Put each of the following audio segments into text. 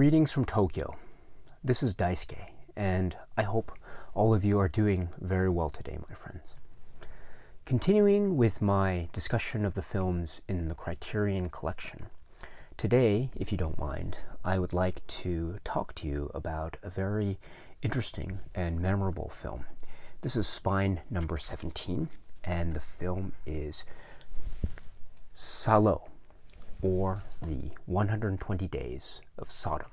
Greetings from Tokyo. This is Daisuke, and I hope all of you are doing very well today, my friends. Continuing with my discussion of the films in the Criterion collection, today, if you don't mind, I would like to talk to you about a very interesting and memorable film. This is Spine number 17, and the film is SALÓ, or the 120 Days of Sodom.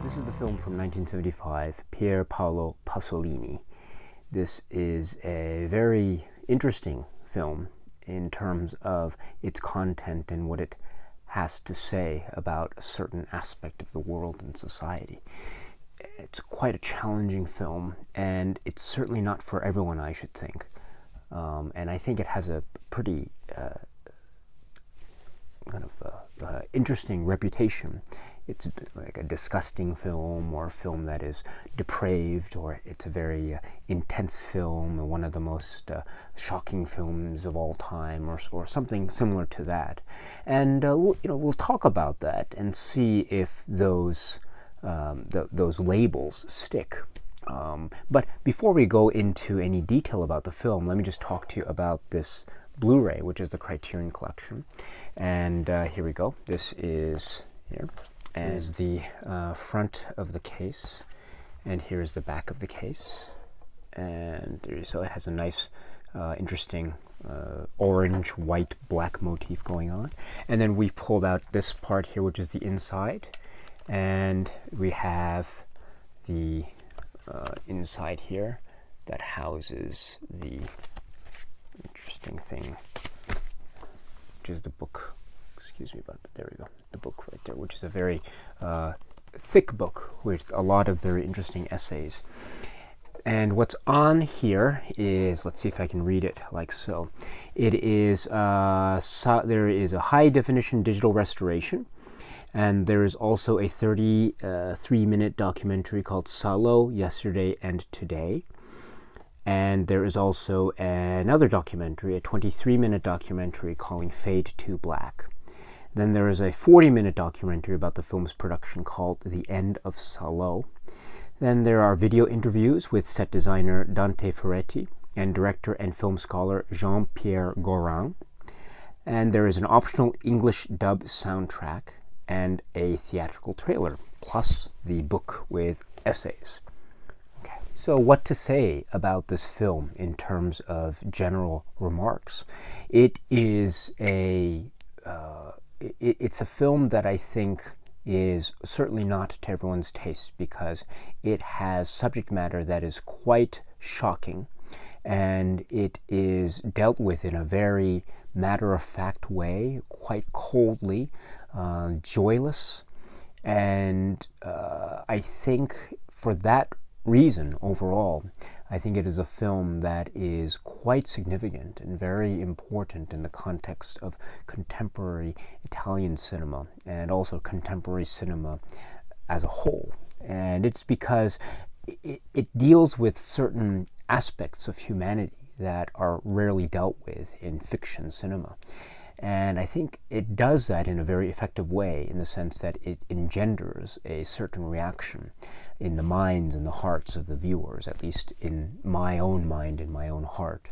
This is the film from 1975, Pier Paolo Pasolini. This is a very interesting film in terms of its content and what it has to say about a certain aspect of the world and society. It's quite a challenging film, and it's certainly not for everyone, I should think. And I think it has a pretty interesting reputation. It's like a disgusting film, or a film that is depraved, or it's a very intense film, or one of the most shocking films of all time, or something similar to that. And we'll talk about that and see if those labels stick. But before we go into any detail about the film, let me just talk to you about this Blu-ray, which is the Criterion collection. And here we go. This is here. And is the front of the case, and here is the back of the case, and so it has a nice, interesting orange, white, black motif going on. And then we pulled out this part here, which is the inside, and we have the inside here that houses the interesting thing, which is the book. Excuse me, but there we go, the book right there, which is a very thick book with a lot of very interesting essays. And what's on here is, let's see if I can read it like so. It is there is a high definition digital restoration, and there is also a 33-minute documentary called SALÓ, Yesterday and Today. And there is also another documentary, a 23-minute documentary calling Fade to Black. Then there is a 40-minute documentary about the film's production called The End of SALÓ. Then there are video interviews with set designer Dante Ferretti and director and film scholar Jean-Pierre Gorin. And there is an optional English dub soundtrack and a theatrical trailer, plus the book with essays. Okay. So what to say about this film in terms of general remarks? It is it's a film that I think is certainly not to everyone's taste, because it has subject matter that is quite shocking, and it is dealt with in a very matter-of-fact way, quite coldly, joyless, and I think for that reason, overall, I think it is a film that is quite significant and very important in the context of contemporary Italian cinema, and also contemporary cinema as a whole. And it's because it deals with certain aspects of humanity that are rarely dealt with in fiction cinema. And I think it does that in a very effective way, in the sense that it engenders a certain reaction in the minds and the hearts of the viewers, at least in my own mind and my own heart,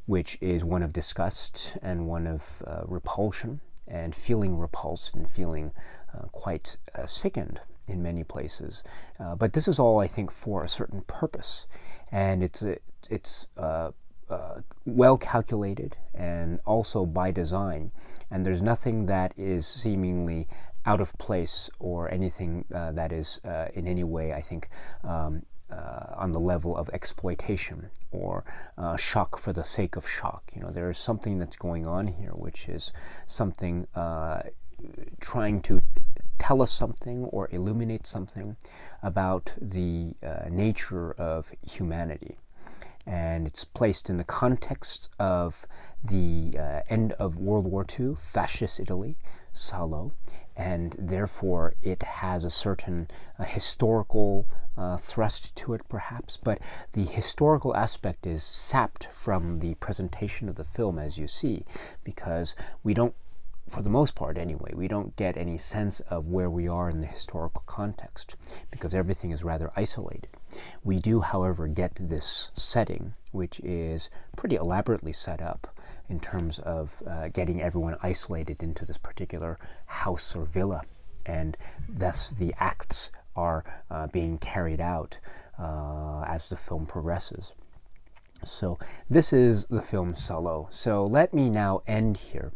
which is one of disgust and one of repulsion, and feeling repulsed and feeling quite sickened in many places. But this is all, I think, for a certain purpose, and it's well calculated, and also by design, and there's nothing that is seemingly out of place, or anything that is in any way, I think, on the level of exploitation or shock for the sake of shock. There is something that's going on here, which is something trying to tell us something or illuminate something about the nature of humanity. and it's placed in the context of the end of World War II, fascist Italy, SALO, and therefore it has a certain historical thrust to it, perhaps, but the historical aspect is sapped from the presentation of the film, as you see, because we don't, for the most part anyway, we don't get any sense of where we are in the historical context, because everything is rather isolated. We do, however, get this setting, which is pretty elaborately set up in terms of getting everyone isolated into this particular house or villa, and thus the acts are being carried out as the film progresses. So this is the film SALO. So let me now end here,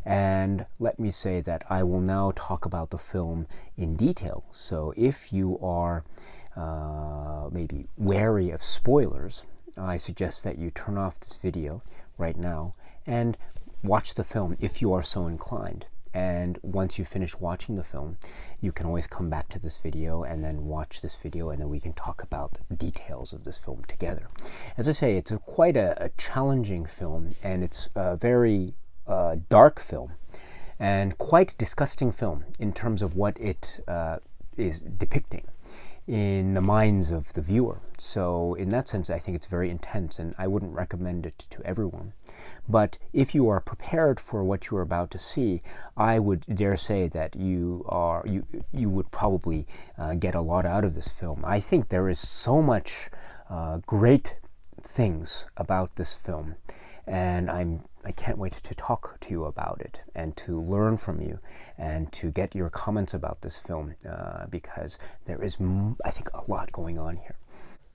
and let me say that I will now talk about the film in detail. So if you are maybe wary of spoilers, I suggest that you turn off this video right now and watch the film if you are so inclined. And once you finish watching the film, you can always come back to this video and then watch this video, and then we can talk about the details of this film together. As I say, it's quite a challenging film, and it's a very dark film, and quite disgusting film in terms of what it is depicting in the minds of the viewer. So in that sense, I think it's very intense, and I wouldn't recommend it to everyone. But if you are prepared for what you are about to see, I would dare say that you would probably get a lot out of this film. I think there is so much great things about this film, and I can't wait to talk to you about it and to learn from you and to get your comments about this film, because there is, I think, a lot going on here.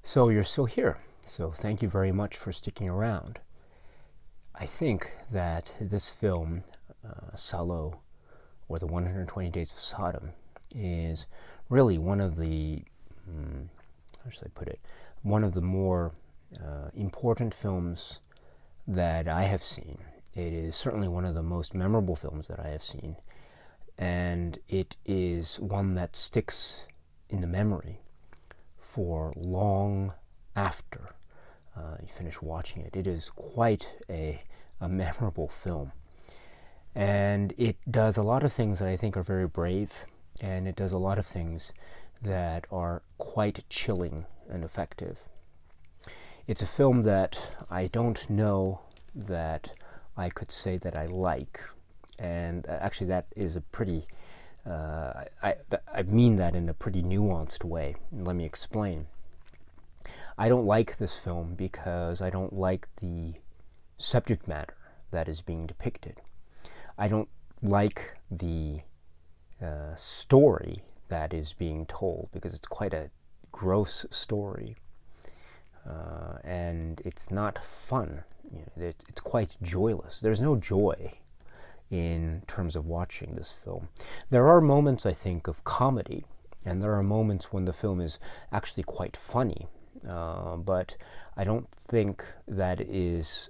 So you're still here, so thank you very much for sticking around. I think that this film, SALO, or the 120 Days of Sodom, is really one of the, how should I put it, one of the more important films that I have seen. It is certainly one of the most memorable films that I have seen, and it is one that sticks in the memory for long after you finish watching it. It is quite a memorable film, and it does a lot of things that I think are very brave, and it does a lot of things that are quite chilling and effective. It's a film that I don't know that I could say that I like, and actually that is a pretty, I mean that in a pretty nuanced way. Let me explain. I don't like this film because I don't like the subject matter that is being depicted. I don't like the story that is being told, because it's quite a gross story. And it's not fun. You know, it's quite joyless. There's no joy in terms of watching this film. There are moments, I think, of comedy, and there are moments when the film is actually quite funny, but I don't think that is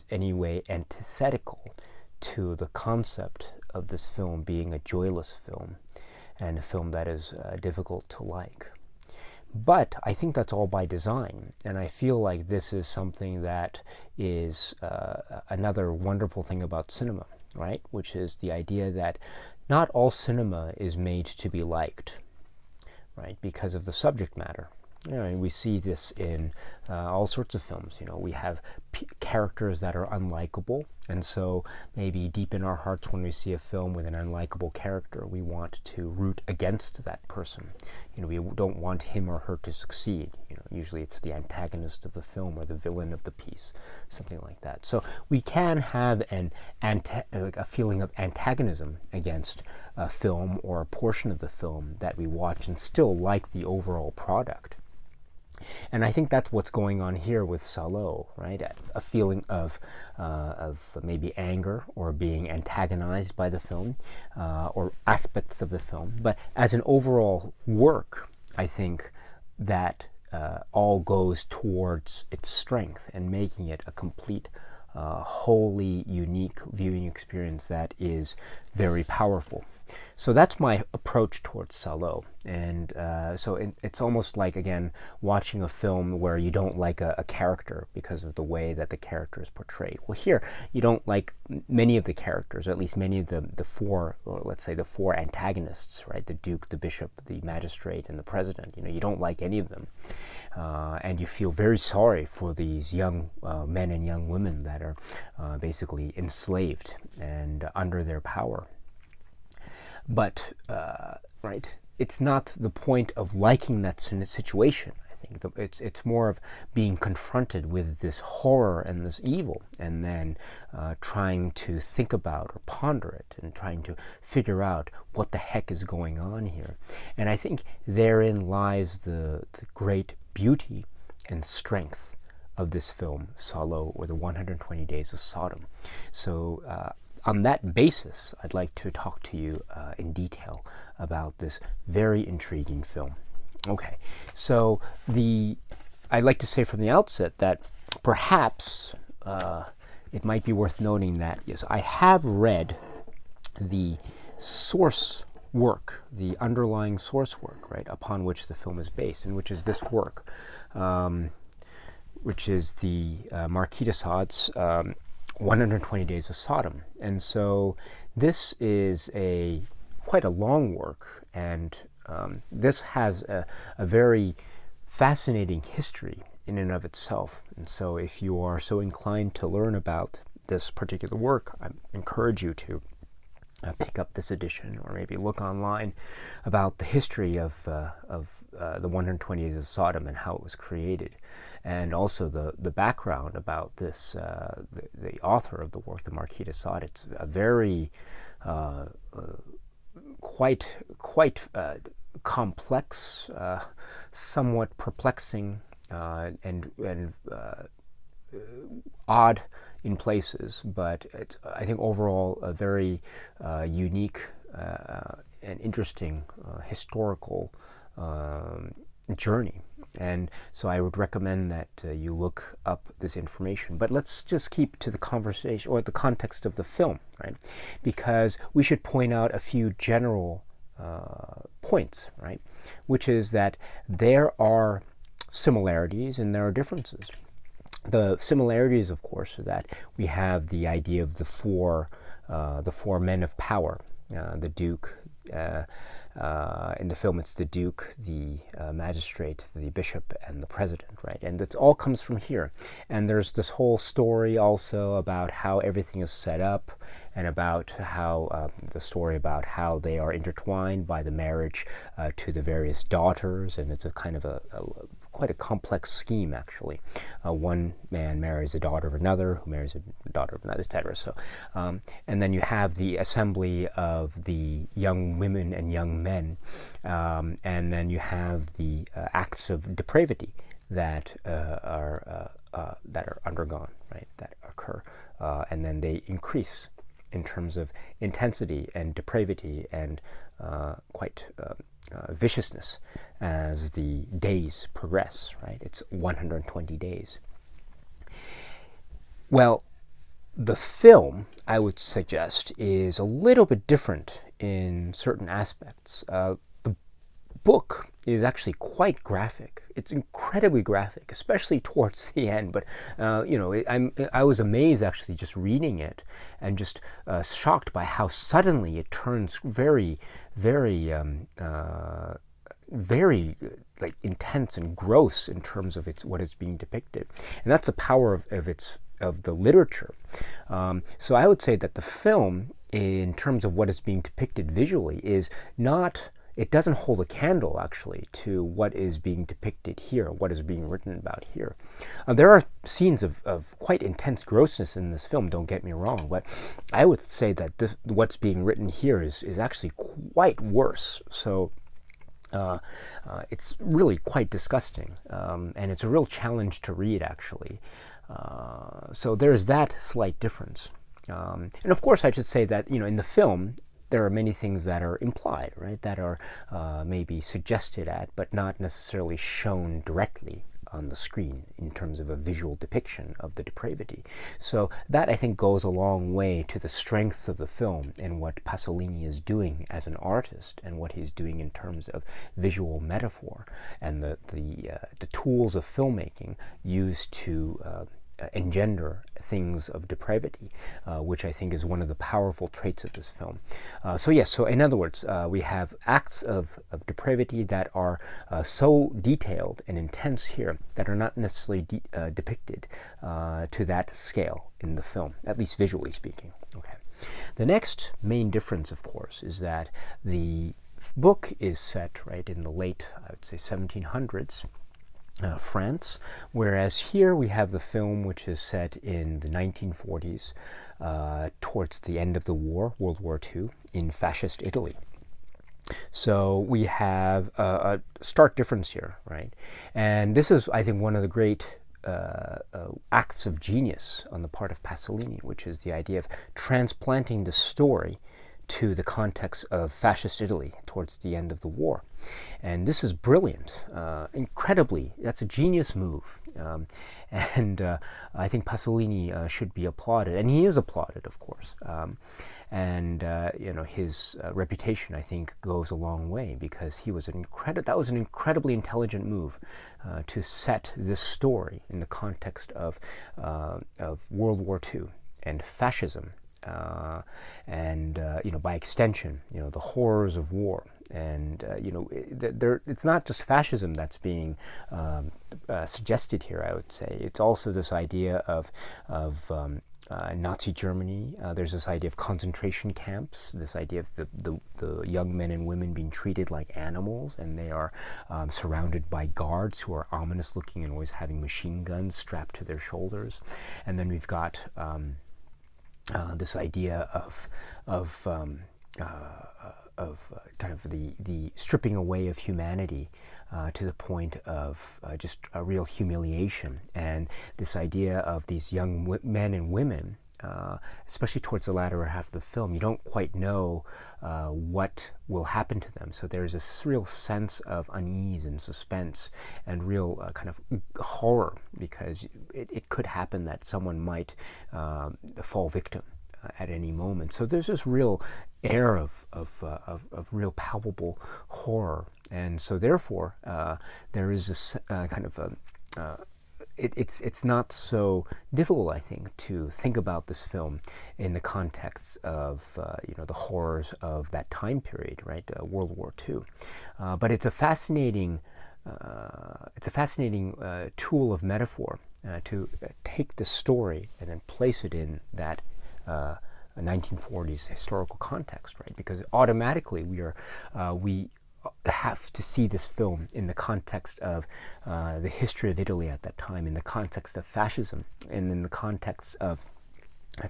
any way antithetical to the concept of this film being a joyless film and a film that is difficult to like. But I think that's all by design, and I feel like this is something that is another wonderful thing about cinema, right? Which is the idea that not all cinema is made to be liked, right? Because of the subject matter. You know, and we see this in all sorts of films. You know, we have characters that are unlikable, and so maybe deep in our hearts, when we see a film with an unlikable character, we want to root against that person. You know, we don't want him or her to succeed. You know, usually it's the antagonist of the film or the villain of the piece, something like that. So we can have a feeling of antagonism against a film or a portion of the film that we watch and still like the overall product. And I think that's what's going on here with SALO, right? A feeling of maybe anger or being antagonized by the film or aspects of the film. But as an overall work, I think that all goes towards its strength and making it a complete, wholly unique viewing experience that is very powerful. So that's my approach towards SALÓ. And so it's almost like, again, watching a film where you don't like a character because of the way that the character is portrayed. Well, here, you don't like many of the characters, or at least many of the four, or let's say the four antagonists, right? The Duke, the Bishop, the Magistrate, and the President. You don't like any of them. And you feel very sorry for these young men and young women that are basically enslaved and under their power. But, right, it's not the point of liking that situation. I think it's more of being confronted with this horror and this evil, and then trying to think about or ponder it, and trying to figure out what the heck is going on here. And I think therein lies the great beauty and strength of this film, SALÓ, or the 120 Days of Sodom. So on that basis, I'd like to talk to you in detail about this very intriguing film. Okay, so I'd like to say from the outset that perhaps it might be worth noting that, yes, I have read the source work, the underlying source work, right, upon which the film is based, and which is this work, which is the Marquis de Sade's 120 Days of Sodom. And so this is quite a long work, and this has a very fascinating history in and of itself. And so if you are so inclined to learn about this particular work, I encourage you to pick up this edition, or maybe look online about the history of the 120 Days of Sodom and how it was created, and also the background about this, the author of the work, the Marquis de Sade. It's a very quite complex, somewhat perplexing, and odd in places, but it's, I think, overall a very unique and interesting historical journey. And so I would recommend that you look up this information. But let's just keep to the conversation, or the context of the film, right? Because we should point out a few general points, right? Which is that there are similarities and there are differences. The similarities, of course, are that we have the idea of the four men of power. The Duke, in the film it's the Duke, the Magistrate, the Bishop, and the President, right? And it all comes from here. And there's this whole story also about how everything is set up, and about how the story about how they are intertwined by the marriage to the various daughters, and it's a kind of quite a complex scheme, actually. One man marries a daughter of another, who marries a daughter of another, etc. So, and then you have the assembly of the young women and young men, and then you have the acts of depravity that are undergone, right? That occur, and then they increase in terms of intensity and depravity and quite viciousness as the days progress, right? It's 120 days. Well, the film, I would suggest, is a little bit different in certain aspects. The book is actually quite graphic. It's incredibly graphic, especially towards the end. But I was amazed, actually, just reading it, and just shocked by how suddenly it turns very, very, very like intense and gross in terms of what is being depicted. And that's the power of the literature. So I would say that the film, in terms of what is being depicted visually, is not. It doesn't hold a candle, actually, to what is being depicted here, what is being written about here. There are scenes of quite intense grossness in this film, don't get me wrong, but I would say that what's being written here is actually quite worse. So it's really quite disgusting, and it's a real challenge to read, actually. So there's that slight difference. And of course, I should say that, in the film, there are many things that are implied, right? That are maybe suggested at, but not necessarily shown directly on the screen in terms of a visual depiction of the depravity. So that, I think, goes a long way to the strengths of the film and what Pasolini is doing as an artist and what he's doing in terms of visual metaphor and the tools of filmmaking used to engender things of depravity, which I think is one of the powerful traits of this film. So in other words, we have acts of depravity that are so detailed and intense here that are not necessarily depicted to that scale in the film, at least visually speaking. Okay. The next main difference, of course, is that the book is set right in the late, I would say, 1700s, France, whereas here we have the film which is set in the 1940s, towards the end of the war, World War II, in fascist Italy. So we have a stark difference here, right? And this is, I think, one of the great acts of genius on the part of Pasolini, which is the idea of transplanting the story to the context of fascist Italy towards the end of the war. And this is brilliant, incredibly, that's a genius move. And I think Pasolini should be applauded, and he is applauded, of course. His reputation, I think, goes a long way, because he was that was an incredibly intelligent move to set this story in the context of World War II and fascism. By extension, the horrors of war, and it's not just fascism that's being suggested here. I would say it's also this idea of Nazi Germany. There's this idea of concentration camps. This idea of the young men and women being treated like animals, and they are surrounded by guards who are ominous looking and always having machine guns strapped to their shoulders. And then we've got this idea of kind of the stripping away of humanity to the point of just a real humiliation, and this idea of these young men and women, especially towards the latter half of the film, you don't quite know what will happen to them. So there's this real sense of unease and suspense and real kind of horror, because it could happen that someone might fall victim at any moment. So there's this real air of real palpable horror, and so therefore there is this kind of it's not so difficult, I think, to think about this film in the context of the horrors of that time period, right, World War II. But it's a fascinating tool of metaphor to take the story and then place it in that 1940s historical context, right? Because automatically we have to see this film in the context of the history of Italy at that time, in the context of fascism, and in the context of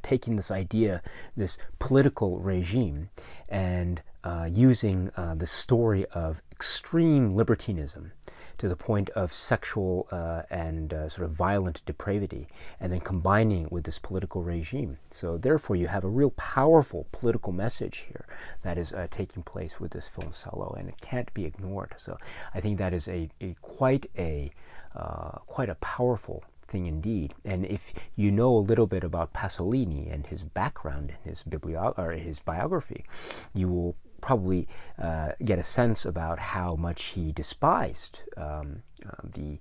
taking this idea, this political regime, and using the story of extreme libertinism to the point of sexual and sort of violent depravity, and then combining it with this political regime. So therefore you have a real powerful political message here that is taking place with this film SALÓ, and it can't be ignored. So I think that is quite a powerful thing indeed. And if you know a little bit about Pasolini and his background and his biography, you will probably get a sense about how much he despised the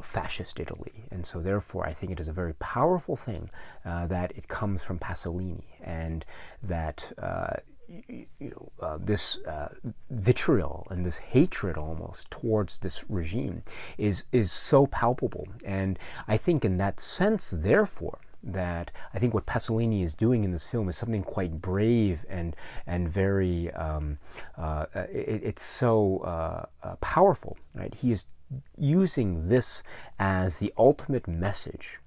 fascist Italy. And so therefore I think it is a very powerful thing that it comes from Pasolini, and that this vitriol and this hatred almost towards this regime is so palpable. And I think in that sense, therefore, that I think what Pasolini is doing in this film is something quite brave and very it's so powerful, right? He is using this as the ultimate message,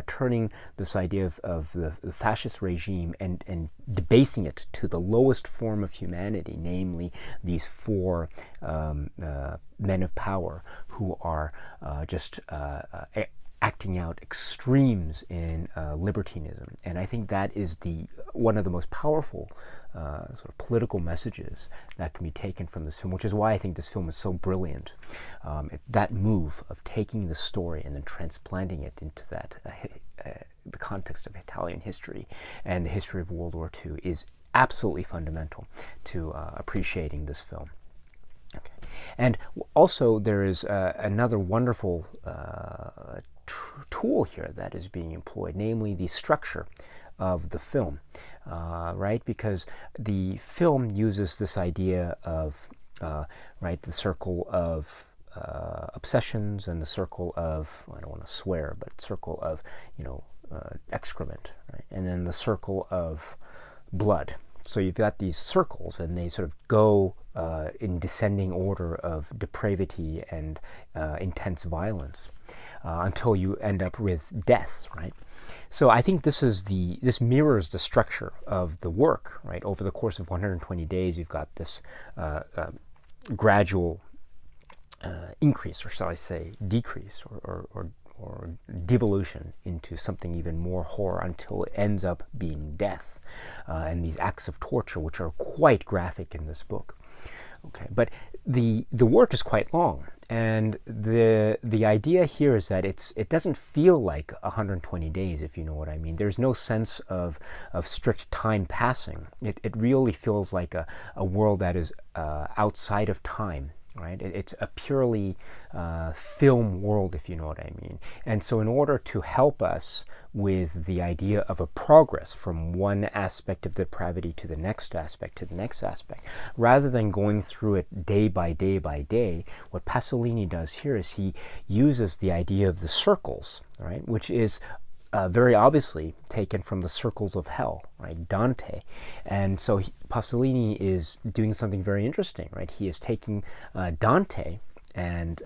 turning this idea of the fascist regime and debasing it to the lowest form of humanity, namely these four men of power who are just acting out extremes in libertinism. And I think that is one of the most powerful sort of political messages that can be taken from this film, which is why I think this film is so brilliant. That move of taking the story and then transplanting it into that the context of Italian history and the history of World War II is absolutely fundamental to appreciating this film. Okay. And also there is another wonderful tool here that is being employed, namely the structure of the film, right? Because the film uses this idea of, right, the circle of obsessions and the circle of, I don't want to swear, but circle of, excrement, right? And then the circle of blood. So you've got these circles, and they sort of go in descending order of depravity and intense violence until you end up with death, right? So I think this mirrors the structure of the work, right? Over the course of 120 days, you've got this gradual increase, or shall I say decrease, or devolution into something even more horror until it ends up being death, and these acts of torture, which are quite graphic in this book. Okay, but the work is quite long, and the idea here is that it doesn't feel like 120 days, if you know what I mean. There's no sense of strict time passing. It really feels like a world that is outside of time. Right? It's a purely film world, if you know what I mean. And so in order to help us with the idea of a progress from one aspect of depravity to the next aspect, rather than going through it day by day by day, what Pasolini does here is he uses the idea of the circles, right? Which is very obviously taken from the circles of hell, right? Dante. And so Pasolini is doing something very interesting, right? He is taking Dante and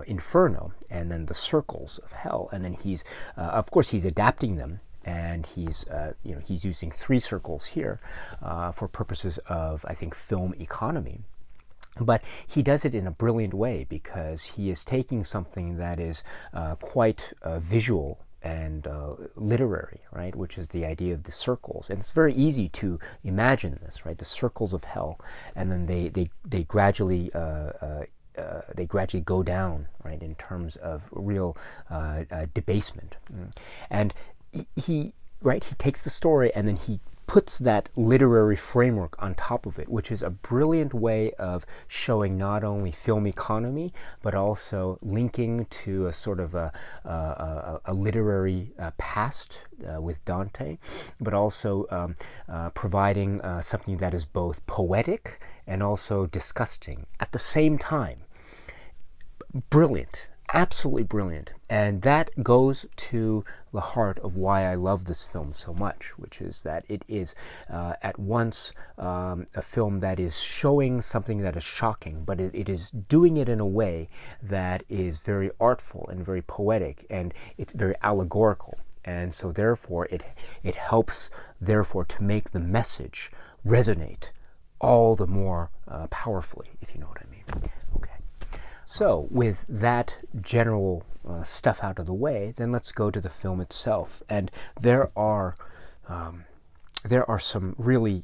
Inferno, and then the circles of hell, and then he's of course he's adapting them, and he's using 3 circles here for purposes of, I think, film economy. But he does it in a brilliant way, because he is taking something that is quite visual and literary, right, which is the idea of the circles. And it's very easy to imagine this, right, the circles of hell, and then they gradually go down, right, in terms of real debasement. And he takes the story and then he puts that literary framework on top of it, which is a brilliant way of showing not only film economy, but also linking to a sort of a literary past with Dante, but also providing something that is both poetic and also disgusting at the same time. Brilliant. Absolutely brilliant. And that goes to the heart of why I love this film so much, which is that it is at once a film that is showing something that is shocking, but it is doing it in a way that is very artful and very poetic, and it's very allegorical. And so therefore it helps therefore to make the message resonate all the more powerfully, if you know what I mean. Okay. So with that general stuff out of the way, then let's go to the film itself. And there are some really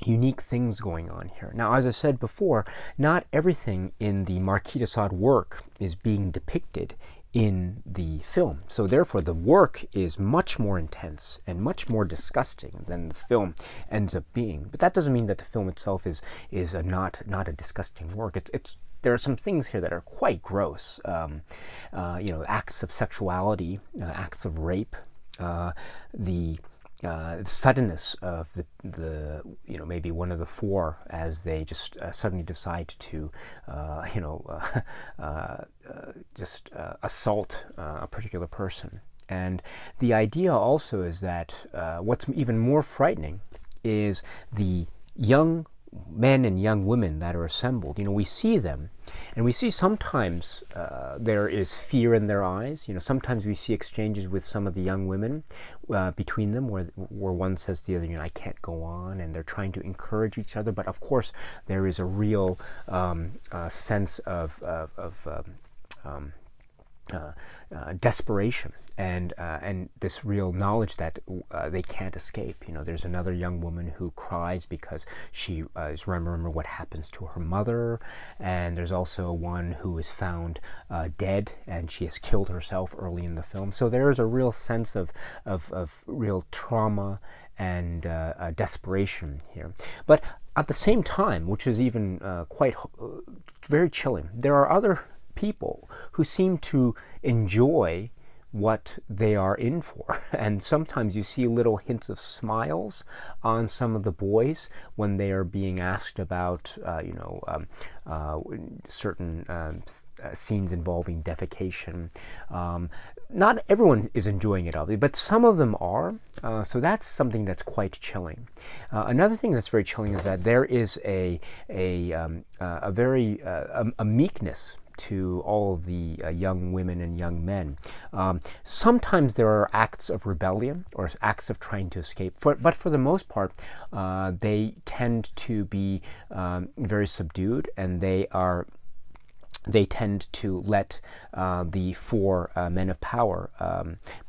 unique things going on here. Now, as I said before, not everything in the Marquis de Sade work is being depicted in the film. So therefore the work is much more intense and much more disgusting than the film ends up being. But that doesn't mean that the film itself is not a disgusting work. There are some things here that are quite gross. Acts of sexuality, acts of rape, the suddenness of the maybe one of the 4 as they just suddenly decide to assault a particular person. And the idea also is that what's even more frightening is the young men and young women that are assembled. We see them, and we see sometimes there is fear in their eyes. Sometimes we see exchanges with some of the young women between them where one says to the other, I can't go on, and they're trying to encourage each other. But of course, there is a real sense of desperation and this real knowledge that they can't escape. There's another young woman who cries because she is remember what happens to her mother, and there's also one who is found dead, and she has killed herself early in the film. So there is a real sense of real trauma and desperation here. But at the same time, which is even quite very chilling, there are other people who seem to enjoy what they are in for. And sometimes you see little hints of smiles on some of the boys when they are being asked about, certain scenes involving defecation. Not everyone is enjoying it, obviously, but some of them are. So that's something that's quite chilling. Another thing that's very chilling is that there is a very meekness to all of the young women and young men. Sometimes there are acts of rebellion or acts of trying to escape, but for the most part, they tend to be very subdued, and they tend to let the four men of power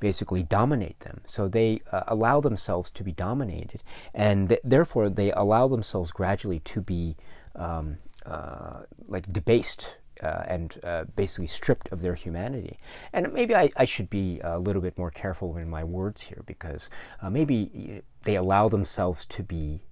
basically dominate them. So they allow themselves to be dominated, and therefore they allow themselves gradually to be debased and basically stripped of their humanity. And maybe I should be a little bit more careful in my words here, because maybe they allow themselves to be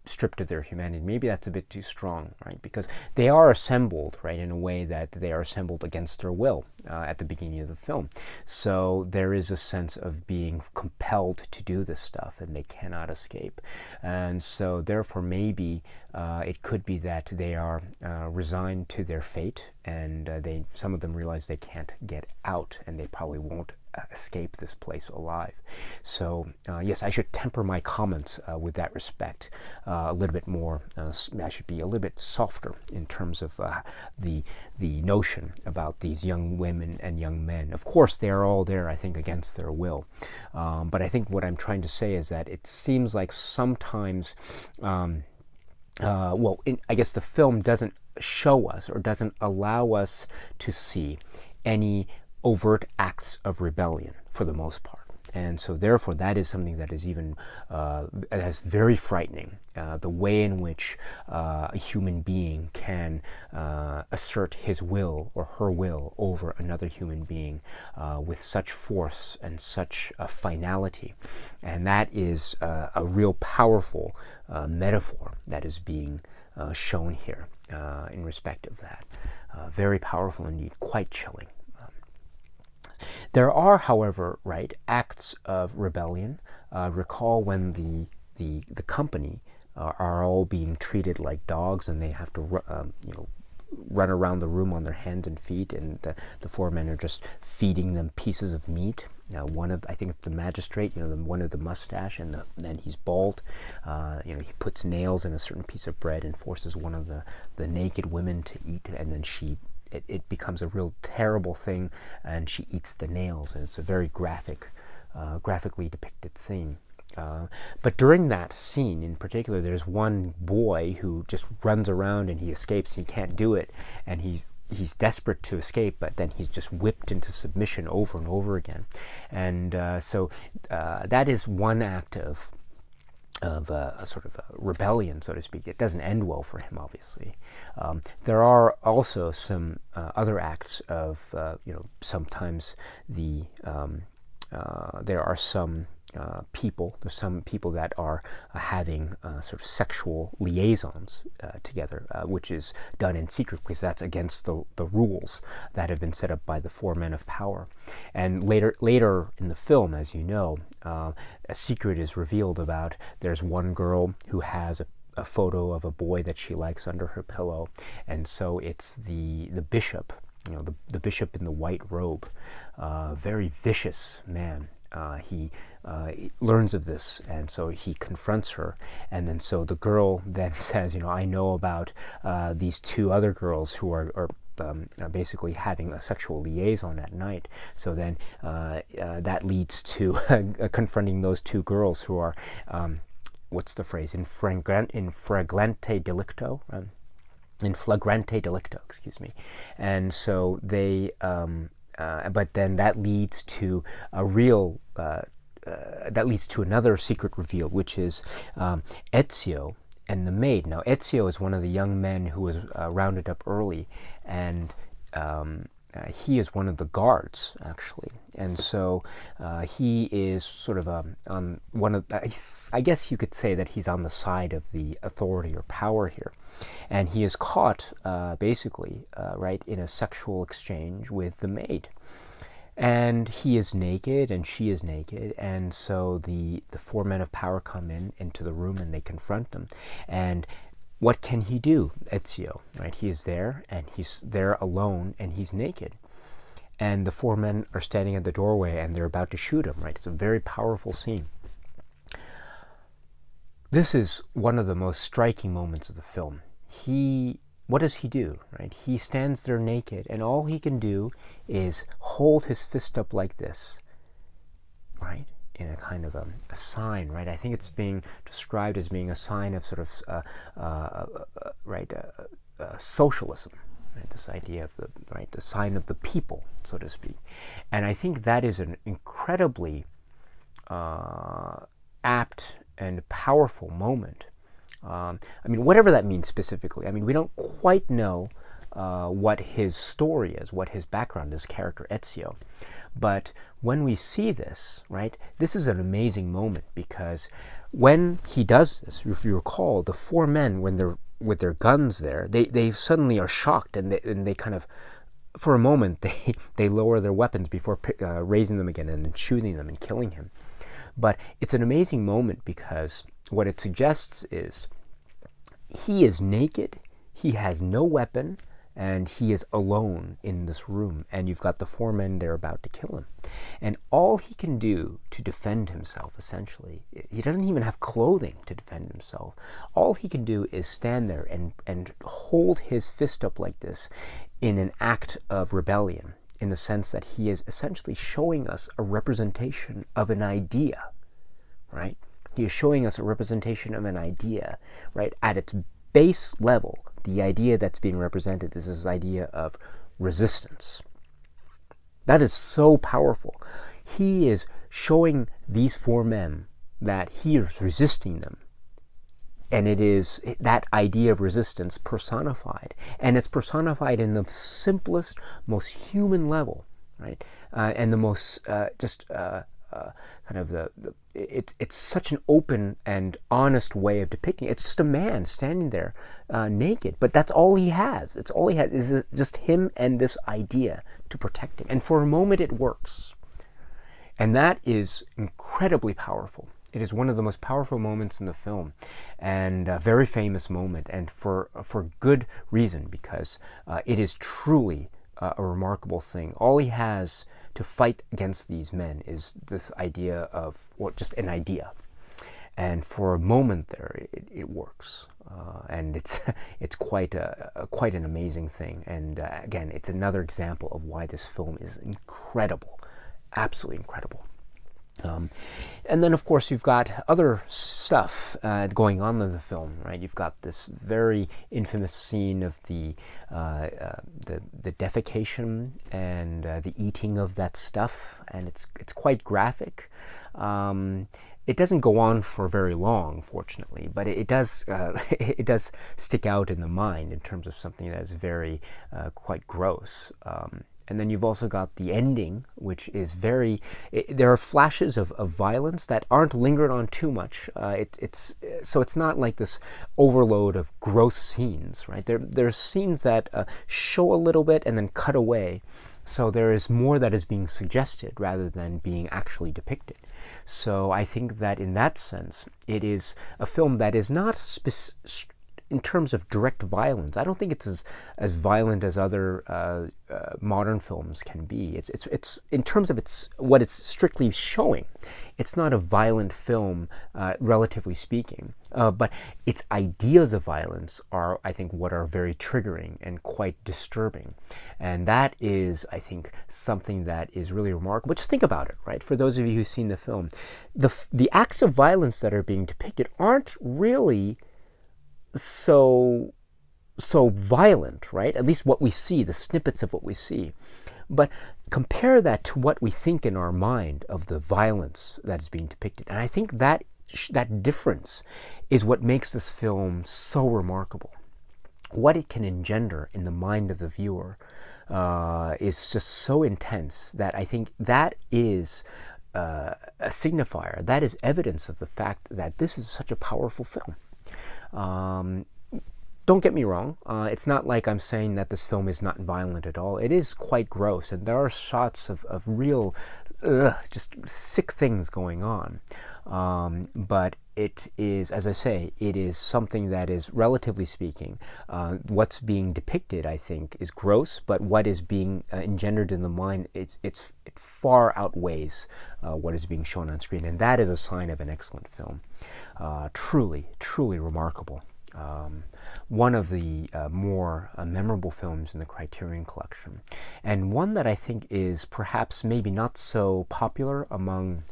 stripped of their humanity. Maybe that's a bit too strong, right? Because they are assembled, right, in a way that they are assembled against their will at the beginning of the film. So there is a sense of being compelled to do this stuff, and they cannot escape. And so therefore maybe it could be that they are resigned to their fate, and some of them realize they can't get out, and they probably won't escape this place alive. So yes, I should temper my comments with that respect a little bit more. I should be a little bit softer in terms of the notion about these young women and young men. Of course, they are all there, I think, against their will. But I think what I'm trying to say is that it seems like sometimes, I guess the film doesn't show us or doesn't allow us to see any overt acts of rebellion for the most part. And so therefore that is something that is even that's very frightening, the way in which a human being can assert his will or her will over another human being with such force and such finality. And that is a real powerful metaphor that is being shown here in respect of that. Very powerful indeed, quite chilling. There are, however, right, acts of rebellion. Recall when the company are all being treated like dogs, and they have to run around the room on their hands and feet, and the four men are just feeding them pieces of meat. Now, I think it's the magistrate, one of the mustache, and then he's bald. He puts nails in a certain piece of bread and forces one of the naked women to eat, and then it becomes a real terrible thing, and she eats the nails, and it's a very graphically depicted scene. But during that scene in particular, there's one boy who just runs around and he escapes. He can't do it, and he's desperate to escape, but then he's just whipped into submission over and over again. And so that is one act of a sort of a rebellion, so to speak. It doesn't end well for him, obviously. There are also some other acts of, sometimes there are some there's some people that are having sort of sexual liaisons together, which is done in secret because that's against the rules that have been set up by the four men of power. And later in the film, as you know, a secret is revealed about there's one girl who has a photo of a boy that she likes under her pillow, and so it's the bishop, the bishop in the white robe, very vicious man. He learns of this, and so he confronts her, and then so the girl then says, I know about these two other girls who are basically having a sexual liaison at night. So then that leads to confronting those two girls who are, what's the phrase, in flagrante delicto, excuse me. And so they But then that leads to a real that leads to another secret reveal, which is Ezio and the maid. Now, Ezio is one of the young men who was rounded up early, and he is one of the guards, actually. And so he is sort of on one of, I guess you could say that he's on the side of the authority or power here. And he is caught, basically, right, in a sexual exchange with the maid. And he is naked, and she is naked, and so the four men of power come into the room, and they confront them. And what can he do, Ezio? Right? He is there, and he's there alone, and he's naked. And the four men are standing at the doorway, and they're about to shoot him. Right? It's a very powerful scene. This is one of the most striking moments of the film. What does he do? Right? He stands there naked, and all he can do is hold his fist up like this, right? In a kind of a sign, right? I think it's being described as being a sign of sort of, socialism, right? This idea of the sign of the people, so to speak. And I think that is an incredibly apt and powerful moment. I mean, whatever that means specifically. I mean, we don't quite know what his story is, what his background is, character Ezio. But when we see this, right, this is an amazing moment, because when he does this, if you recall, the four men, when they're with their guns there, they suddenly are shocked, and they kind of, for a moment, they lower their weapons before raising them again and shooting them and killing him. But it's an amazing moment, because what it suggests is he is naked, he has no weapon, and he is alone in this room, and you've got the four men there about to kill him. And all he can do to defend himself, essentially, he doesn't even have clothing to defend himself. All he can do is stand there and hold his fist up like this in an act of rebellion, in the sense that he is essentially showing us a representation of an idea, right? He is showing us a representation of an idea, right? At its base level, the idea that's being represented is this idea of resistance. That is so powerful. He is showing these four men that he is resisting them. And it is that idea of resistance personified. And it's personified in the simplest, most human level, right? And the most it's such an open and honest way of depicting it. It's just a man standing there naked, but that's all he has. It's all he has is just him and this idea to protect him. And for a moment it works. And that is incredibly powerful. It is one of the most powerful moments in the film, and a very famous moment, and for good reason, because it is truly a remarkable thing. All he has to fight against these men is this idea of, well, just an idea. And for a moment there, it works. And it's quite an amazing thing. And again, it's another example of why this film is incredible, absolutely incredible. And then, of course, you've got other stuff going on in the film, right? You've got this very infamous scene of the defecation and the eating of that stuff, and it's quite graphic. It doesn't go on for very long, fortunately, but it does stick out in the mind in terms of something that is very quite gross. And then you've also got the ending, which is there are flashes of violence that aren't lingered on too much. So it's not like this overload of gross scenes, right? There's scenes that show a little bit and then cut away. So there is more that is being suggested rather than being actually depicted. So I think that in that sense, it is a film that is not in terms of direct violence. I don't think it's as violent as other modern films can be. It's in terms of what it's strictly showing. It's not a violent film, relatively speaking, but its ideas of violence are, I think, what are very triggering and quite disturbing. And that is, I think, something that is really remarkable. Just think about it, right? For those of you who've seen the film, the acts of violence that are being depicted aren't really so violent, right? At least what we see, the snippets of what we see. But compare that to what we think in our mind of the violence that is being depicted. And I think that difference is what makes this film so remarkable. What it can engender in the mind of the viewer is just so intense that I think that is a signifier, that is evidence of the fact that this is such a powerful film. Don't get me wrong, it's not like I'm saying that this film is not violent at all. It is quite gross, and there are shots of real, just sick things going on. But it is, as I say, it is something that is, relatively speaking, what's being depicted, I think, is gross, but what is being engendered in the mind, it far outweighs what is being shown on screen, and that is a sign of an excellent film. Truly, truly remarkable. One of the more memorable films in the Criterion collection, and one that I think is perhaps maybe not so popular among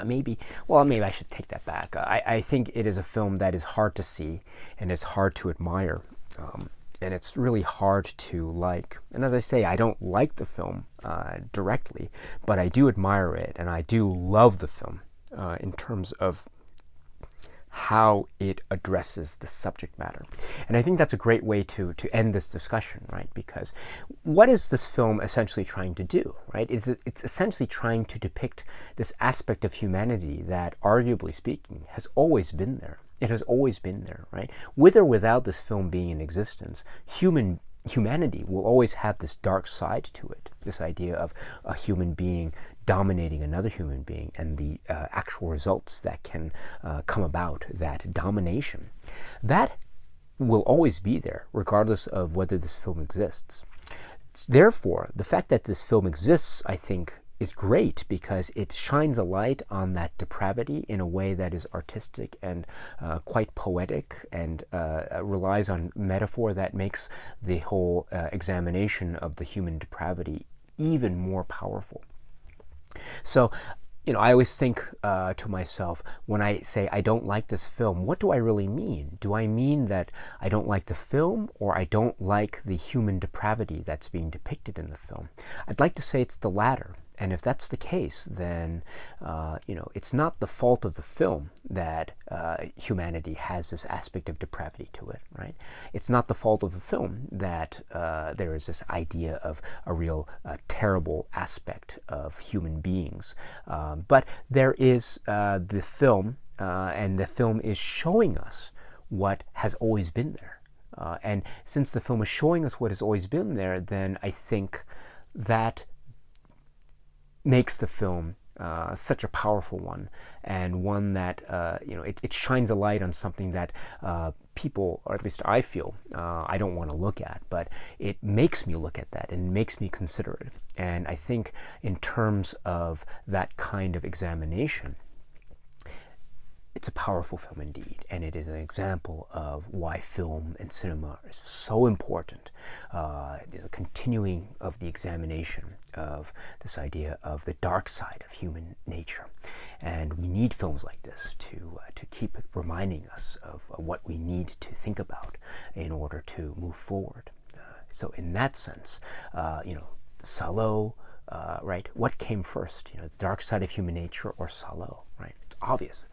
maybe I should take that back. I think it is a film that is hard to see, and it's hard to admire, and it's really hard to like. And as I say, I don't like the film directly, but I do admire it, and I do love the film in terms of how it addresses the subject matter. And I think that's a great way to end this discussion, right? Because what is this film essentially trying to do, right? It's essentially trying to depict this aspect of humanity that, arguably speaking, has always been there. It has always been there, right? With or without this film being in existence, humanity will always have this dark side to it, this idea of a human being dominating another human being, and the actual results that can come about that domination. That will always be there, regardless of whether this film exists. Therefore, the fact that this film exists, I think, is great, because it shines a light on that depravity in a way that is artistic and quite poetic, and relies on metaphor that makes the whole examination of the human depravity even more powerful. So, I always think to myself, when I say I don't like this film, what do I really mean? Do I mean that I don't like the film, or I don't like the human depravity that's being depicted in the film? I'd like to say it's the latter. And if that's the case, then, it's not the fault of the film that humanity has this aspect of depravity to it, right? It's not the fault of the film that there is this idea of a real terrible aspect of human beings. But there is the film, and the film is showing us what has always been there. And since the film is showing us what has always been there, then I think that makes the film such a powerful one, and one that it shines a light on something that people, or at least I feel, I don't want to look at, but it makes me look at that and makes me consider it. And I think in terms of that kind of examination, it's a powerful film indeed, and it is an example of why film and cinema is so important. The continuing of the examination of this idea of the dark side of human nature, and we need films like this to keep reminding us of what we need to think about in order to move forward. So in that sense, SALÓ, right? What came first? The dark side of human nature or SALÓ, right? It's obvious.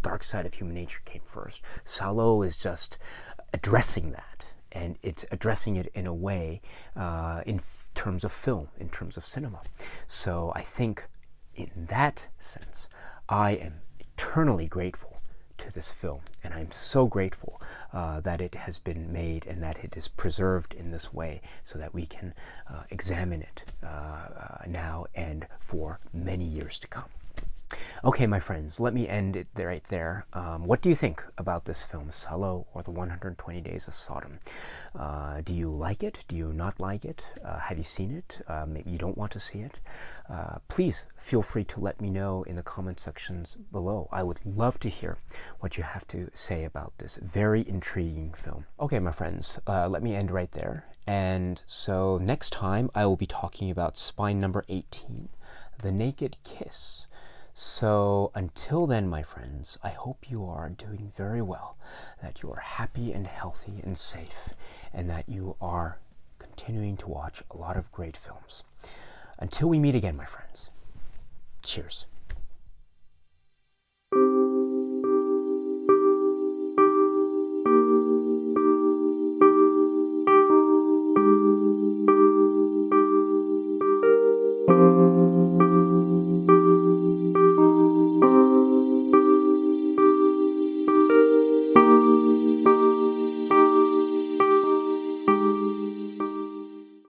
Dark side of human nature came first. SALÓ is just addressing that, and it's addressing it in a way in terms of film, in terms of cinema. So I think in that sense, I am eternally grateful to this film, and I'm so grateful that it has been made and that it is preserved in this way, so that we can examine it now and for many years to come. Okay, my friends, let me end it right there. What do you think about this film, SALÓ, or the 120 Days of Sodom? Do you like it? Do you not like it? Have you seen it? Maybe you don't want to see it. Please feel free to let me know in the comment sections below. I would love to hear what you have to say about this very intriguing film. Okay, my friends, let me end right there. And so next time I will be talking about spine number 18, The Naked Kiss. So until then, my friends, I hope you are doing very well, that you are happy and healthy and safe, and that you are continuing to watch a lot of great films. Until we meet again, my friends, cheers.